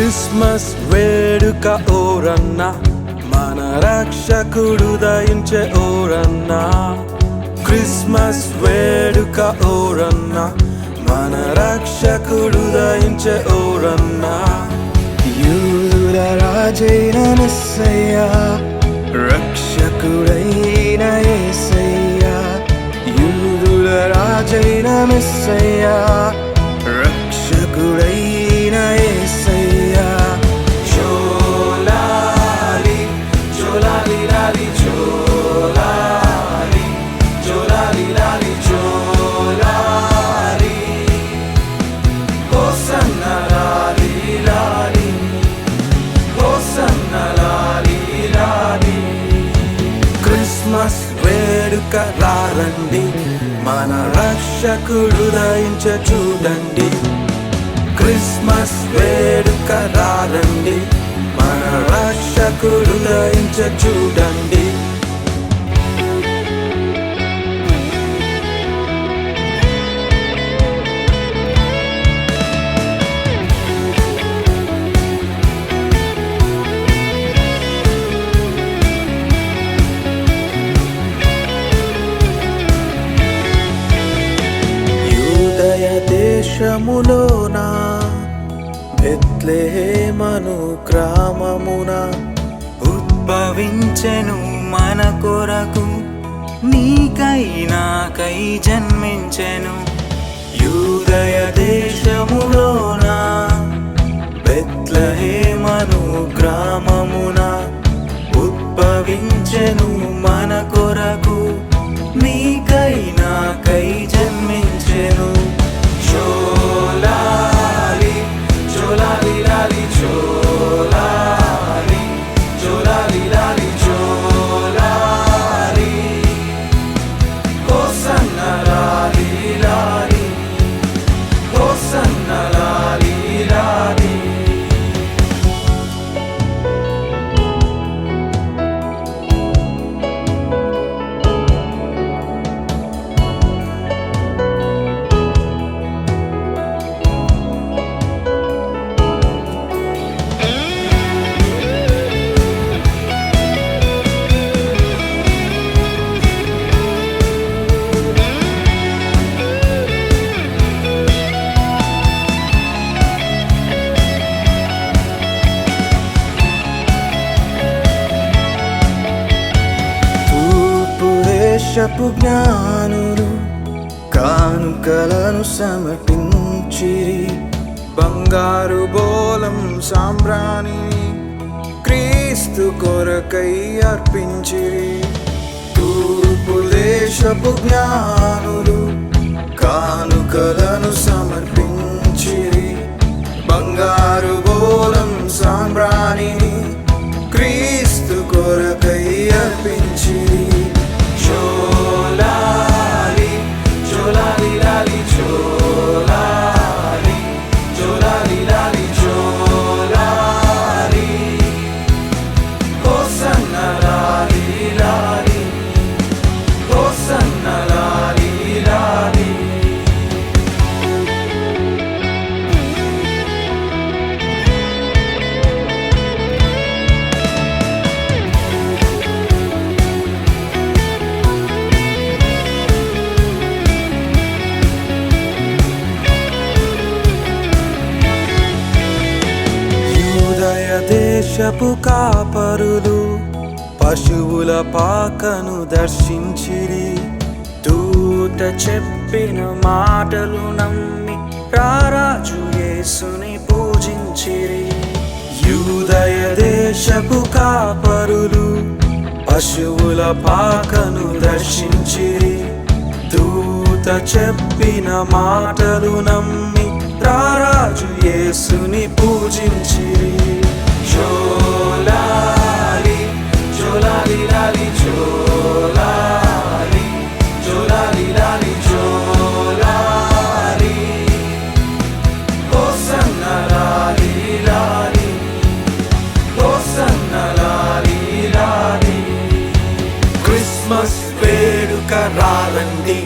Christmas వేడుక ఓరన్న మన రక్షకుడు దయించే ఓరన్న క్రిస్మస్ వేడుక ఓరన్న మన రక్షకుడు దయించే ఓరన్న యూదుల రాజైన మెస్సయ్యా రక్షకుడైన యేసయ్యా యూదుల రాజైన మెస్సయ్యా రక్షకుడైన యేసయ్యా జోలాలి జోలాలి లాలి జోలాలి జోలాలి లాలి జోలాలి హోసన్న లాలి లాలి హోసన్న లాలి లాలి క్రిస్మస్ వేడుక రండి మన రక్షకుడు దయించే చూడండి క్రిస్మస్ వేడుక రండి మన రక్షకుడు దయించే చూడండి యూదయ దేశములోన బెత్లెహేమను గ్రామమున ఉద్భవించెను మన కొరకు నీకై నాకై జన్మించెను యూదయ దేశములోన బెత్లెహేమను గ్రామమున ఉద్భవించెను మన కొరకు నీకై నాకై జన్మించెను జోలాలి జోలాలి లాలి జోలాలి జోలాలి లాలి జోలాలి హోసన్న లాలి లాలి హోసన్న లాలి లాలి దేశపు జ్ఞానులు కానుకలను సమర్పించిరి బంగారు బోలం సాంబ్రాణిని క్రీస్తు కొరకై అర్పించిరి తూర్పు దేశపు జ్ఞానులు కానుకలను సమర్పించిరి బంగారు బోలం సాంబ్రాణిని క్రీస్తు కొరకై అర్పించిరి జోలాలి జోలాలి లాలి జోలాలి జోలాలి లాలి జోలాలి హోసన్న లాలి లాలి హోసన్న లాలి లాలి దేశపు కాపరులు పశువుల పాకను దర్శించిరి దూత చెప్పిన మాటలు నమ్మి రారాజు యేసుని పూజించిరి యూదయ దేశపు కాపరులు పశువుల పాకను దర్శించిరి దూత చెప్పిన మాటలు నమ్మి రారాజు యేసుని పూజించిరి జోలాలి జోలాలి లాలి జోలాలి జోలాలి లాలి జోలాలి హోసన్న లాలి లాలి హోసన్న లాలి లాలి క్రిస్మస్ వేడుక రండి